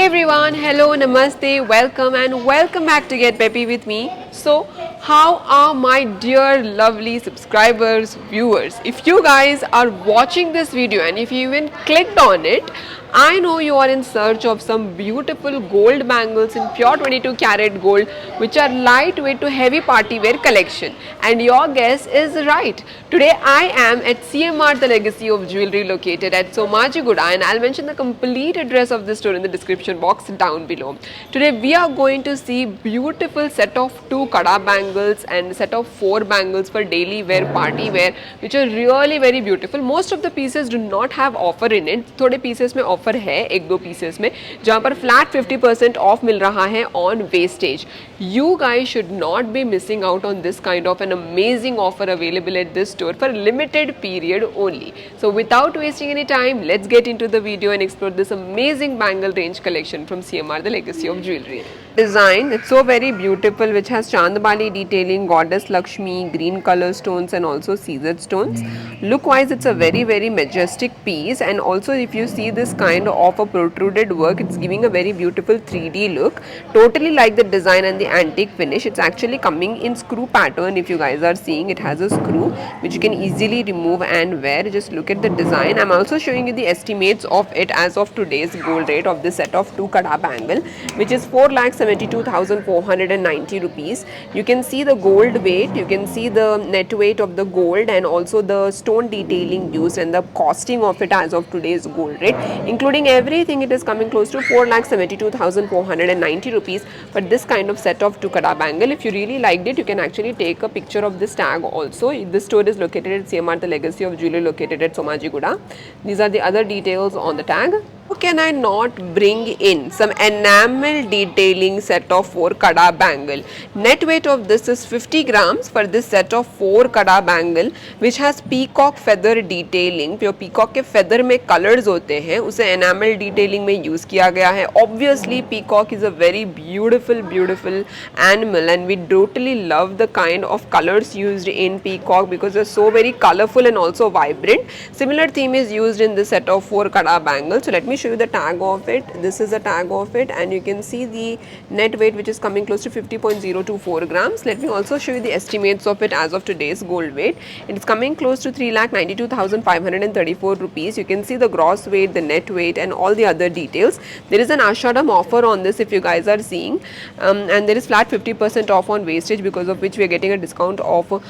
everyone, hello, namaste, welcome and welcome back to Get Peppy with me. So, how are my dear lovely subscribers, viewers? If you guys are watching this video and if you even clicked on it, I know you are in search of some beautiful gold bangles in pure 22 karat gold which are lightweight to heavy party wear collection, and your guess is right. Today I am at CMR The Legacy of Jewelry located at Somajiguda, and I'll mention the complete address of the store in the description box down below. Today we are going to see beautiful set of 2 kada bangles and set of 4 bangles for daily wear, party wear, which are really very beautiful. Most of the pieces do not have offer in it. थोड़े pieces में offer है, एक दो pieces में जहाँ पर flat 50% off मिल रहा है on wastage. You guys should not be missing out on this kind of an amazing offer available at this store for limited period only. So without wasting any time, let's get into the video and explore this amazing bangle range collection from CMR The Legacy of Jewelry. Design, it's so very beautiful, which has Chandbali detailing, goddess Lakshmi, green color stones and also seasoned stones. Look wise, it's a very majestic piece, and also if you see this kind of a protruded work, it's giving a very beautiful 3D look. Totally like the design and the antique finish. It's actually coming in screw pattern. If you guys are seeing, it has a screw which you can easily remove and wear. Just look at the design. I'm also showing you the estimates of it as of today's gold rate of this set of 2 kada bangle, which is 4,72,490 rupees. You can see the gold weight, you can see the net weight of the gold and also the stone detailing used and the costing of it as of today's gold rate. Including everything, it is coming close to 4,72,490 rupees for this kind of set of 2 kada bangle. If you really liked it, you can actually take a picture of this tag also. This store is located at CMR The Legacy of Jewelry located at Somajiguda. These are the other details on the tag. How can I not bring in some enamel detailing set of 4 kada bangle? Net weight of this is 50 grams for this set of 4 kada bangle, which has peacock feather detailing. जो peacock के feather में colors होते हैं, उसे enamel detailing में use किया गया है. Obviously, peacock is a very beautiful animal, and we totally love the kind of colors used in peacock because they're so very colorful and also vibrant. Similar theme is used in this set of 4 kada bangles. So let me show you the tag of it. This is the tag of it, and you can see the net weight, which is coming close to 50.024 grams. Let me also show you the estimates of it as of today's gold weight. It's coming close to 3,92,534 rupees. You can see the gross weight, the net weight and all the other details. There is an Ashadam offer on this if you guys are seeing, and there is flat 50% off on wastage, because of which we are getting a discount of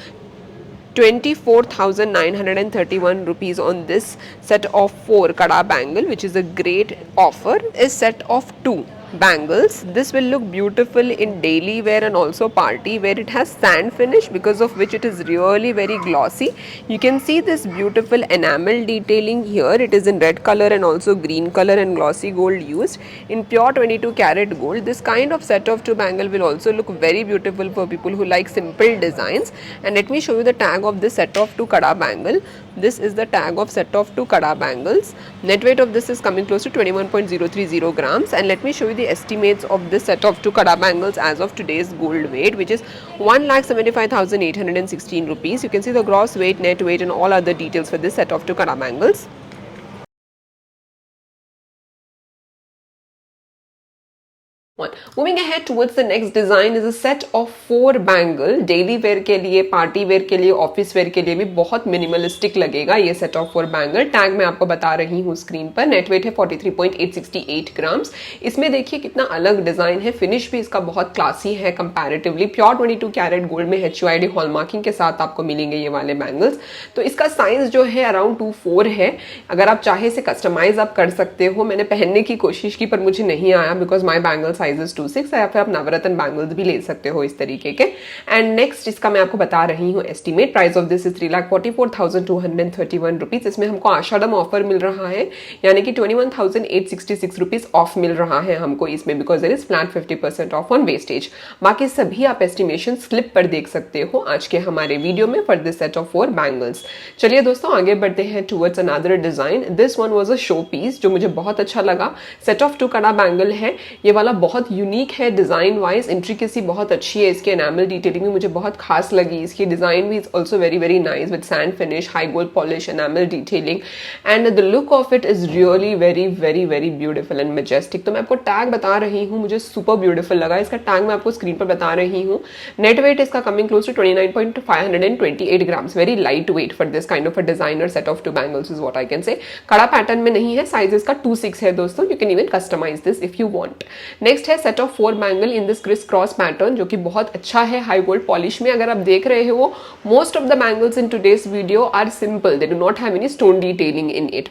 24,931 rupees on this set of 4 kada bangle, which is a great offer. A set of 2 bangles. This will look beautiful in daily wear and also party wear. It has sand finish, because of which it is really very glossy. You can see this beautiful enamel detailing here. It is in red color and also green color and glossy gold used in pure 22 karat gold. This kind of set of 2 bangle will also look very beautiful for people who like simple designs. And let me show you the tag of this set of 2 kada bangle. This is the tag of set of 2 kada bangles. Net weight of this is coming close to 21.030 grams, and let me show you the estimates of this set of 2 kada bangles as of today's gold weight, which is 1,75,816 rupees. You can see the gross weight, net weight and all other details for this set of 2 kada bangles. Moving ahead towards the next design is a set of 4 bangle. Daily wear के लिए, party wear के लिए, office wear के लिए भी बहुत minimalistic लगेगा ये set of 4 bangle. टैग मैं आपको बता रही हूँ स्क्रीन पर. नेट वेट है 43.868 ग्राम्स. इसमें देखिए कितना अलग डिजाइन है. फिनिश भी इसका बहुत क्लासी है कंपैरेटिवली. प्योर 22 कैरेट गोल्ड में HUID हॉलमार्किंग के साथ आपको मिलेंगे ये वाले बैंगल्स. तो इसका साइज जो है अराउंड 2.4 है. अगर आप चाहे से कस्टमाइज आप कर सकते हो. मैंने पहनने की कोशिश की पर मुझे नहीं आया, because my bangle size is 2.6. या फिर आप नवरत्न बैंगल्स भी ले सकते हो इस तरीके के. एंड नेक्स्ट इसका मैं आपको बता रही हूँ estimate. Price of this is 3,44,231 rupees. इसमें हमको आषाढ़म ऑफर मिल रहा है, यानी कि 21,866 रुपीज ऑफ मिल रहा है हमको इसमें, because there is flat 50% off on wastage. बाकी सभी आप एस्टिमेशन स्लिप पर देख सकते हो आज के हमारे वीडियो में for this set of 4 bangles. चलिए दोस्तों आगे बढ़ते हैं towards another design. This one was a show piece जो मुझे बहुत अच्छा लगा. सेट ऑफ 2 कड़ा बैंगल है. ये वाला बहुत यूनिक यूनिक है डिजाइन वाइज, इंट्रिकेसी बहुत अच्छी है इसके, एनामल डिटेलिंग भी मुझे बहुत खास लगी, इसकी डिजाइन भी is also very very nice with sand finish, high gold polish, enamel detailing and the look of it is really very very very beautiful and Majestic. तो मैं आपको टैग बता रही हूँ, मुझे सुपर ब्यूटीफुल लगा, इसका टैग मैं आपको स्क्रीन पर बता रही हूँ। नेट वेट इसका coming close to 29.528 grams, very light weight for this kind of a designer set of 2 bangles is what I can say. कड़ा पैटर्न में नहीं है, साइज इसका 2/6 है दोस्तों, you can even customise this if you want. Next है set of 4 bangle in this criss cross pattern, जो कि बहुत अच्छा है हाई गोल्ड पॉलिश में। अगर आप देख रहे हो, most of the bangles in today's video are simple, they do not have any stone detailing in it.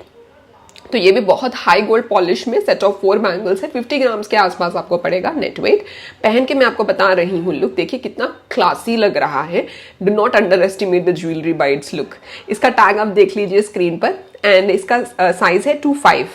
तो ये भी बहुत हाई गोल्ड पॉलिश में सेट ऑफ 4 बैंगल्स है, 50 ग्राम्स के आसपास आपको पड़ेगा नेट वेट। पहन के मैं आपको बता रही हूँ लुक देखिए कितना क्लासी लग रहा है, do not under estimate the jewellery bye it's look. इसका टैग आप देख लीजिए स्क्रीन पर एंड इसका साइज है 2.5,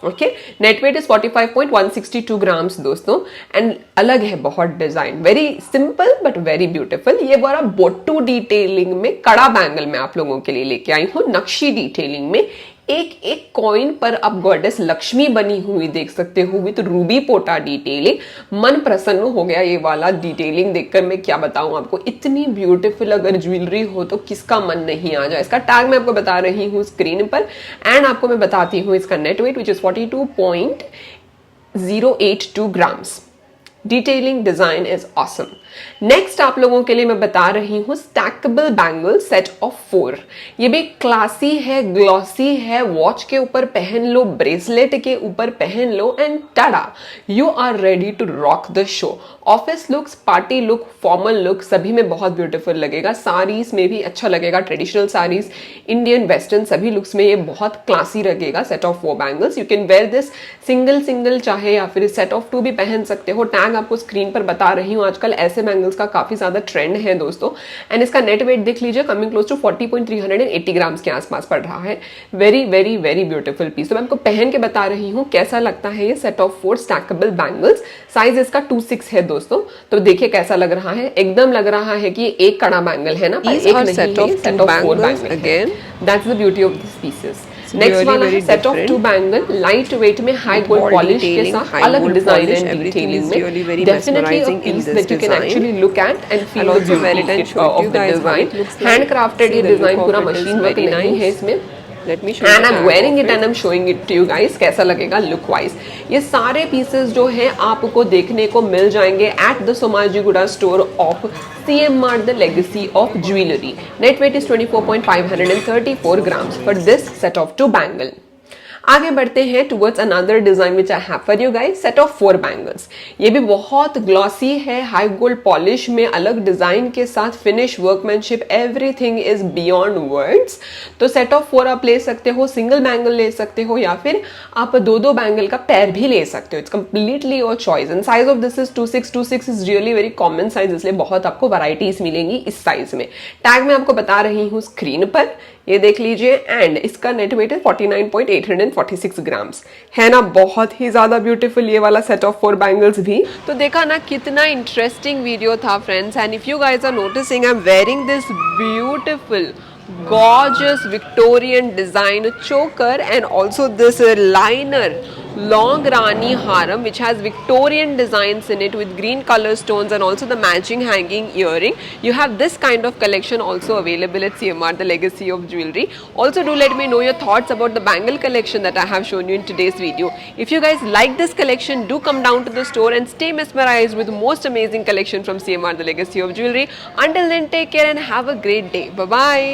okay. Net weight is 45.162 grams दोस्तों एंड अलग है बहुत design, very simple but very beautiful. ये बड़ा बोटू डिटेलिंग में कड़ा बैंगल में आप लोगों के लिए लेके आई हूँ, नक्शी डिटेलिंग में। एक एक कॉइन पर आप गॉडेस लक्ष्मी बनी हुई देख सकते हो विद रूबी पोटा डिटेलिंग। मन प्रसन्न हो गया ये वाला डिटेलिंग देखकर, मैं क्या बताऊं आपको, इतनी ब्यूटीफुल अगर ज्वेलरी हो तो किसका मन नहीं आ जाए। इसका टैग मैं आपको बता रही हूँ स्क्रीन पर एंड आपको मैं बताती हूँ इसका net weight which is 42.082 grams. Detailing design is awesome. Next आप लोगों के लिए मैं बता रही हूं स्टैकेबल बैंगल सेट ऑफ 4। ये भी क्लासी है, ग्लॉसी है, वॉच के ऊपर पहन लो, ब्रेसलेट के ऊपर पहन लो and tada, you are ready to rock the show. Office looks, party look, formal look सभी में बहुत ब्यूटीफुल लगेगा, साड़ीज में भी अच्छा लगेगा, ट्रेडिशनल साड़ीज, इंडियन वेस्टर्न सभी लुक्स में ये बहुत क्लासी लगेगा। Set of 4 bangles, you can wear this single single चाहे या फिर सेट ऑफ 2 भी पहन सकते हो। टैग आपको स्क्रीन पर बता रही हूँ, आजकल ऐसे बैंगल्स का काफी ज्यादा ट्रेंड है दोस्तों। एंड इसका नेट वेट देख लीजिए कमिंग क्लोज टू 40.380 ग्राम्स के आसपास पड़ रहा है। Very very very beautiful piece. तो मैं आपको पहन के बता रही हूँ कैसा लगता है ये set of 4 stackable bangles. Size इसका 2/6 है दोस्तों, तो देखिए कैसा लग रहा है, एकदम लग रहा है कि एक कड़ा बैंगल है ना, एक नहीं, set of 4 bangle again. That's the beauty of this pieces. Next वाला है set of 2 bangle, light weight में, हाई गोल्ड पॉलिश के साथ, अलग डिजाइन एंड डिटेलिंग में, definitely a piece that you can actually look at and feel the beauty of the design. Handcrafted ये design, पूरा machine work नहीं है इसमें। And I am wearing it and I am showing it to you guys कैसा लगेगा look wise. ये सारे pieces जो है आपको देखने को मिल जाएंगे at the Somajiguda store of CMR the legacy of jewellery. Net weight is 24.534 grams for this set of 2 bangle. आगे बढ़ते हैं towards another design which I have for you guys, set of 4 bangles. ये भी बहुत ग्लॉसी है, high gold polish में, अलग design के साथ, finish, workmanship, everything is beyond words. तो सेट ऑफ 4 आप ले सकते हो, सिंगल बैंगल ले सकते हो या फिर आप 2-2 बैंगल का पेयर भी ले सकते हो, it's completely your choice. And size of this is 2/6 is really very common size, इसलिए बहुत आपको वैरायटीज मिलेंगी इस साइज में। टैग मैं आपको बता रही हूँ स्क्रीन पर, ये देख लीजिए एंड इसका नेट वेट है 49.846 ग्राम्स है ना, बहुत ही ज्यादा ब्यूटीफुल ये वाला सेट ऑफ 4 बैंगल्स भी। तो देखा ना कितना इंटरेस्टिंग वीडियो था friends. And if you guys are noticing, I am wearing this beautiful gorgeous Victorian design choker and also this liner long rani haram which has Victorian designs in it with green color stones and also the matching hanging earring. You have this kind of collection also available at CMR the legacy of jewelry. Also do let me know your thoughts about the bangle collection that I have shown you in today's video. If you guys like this collection, do come down to the store and stay mesmerized with the most amazing collection from CMR the legacy of jewelry. Until then, take care and have a great day. Bye bye.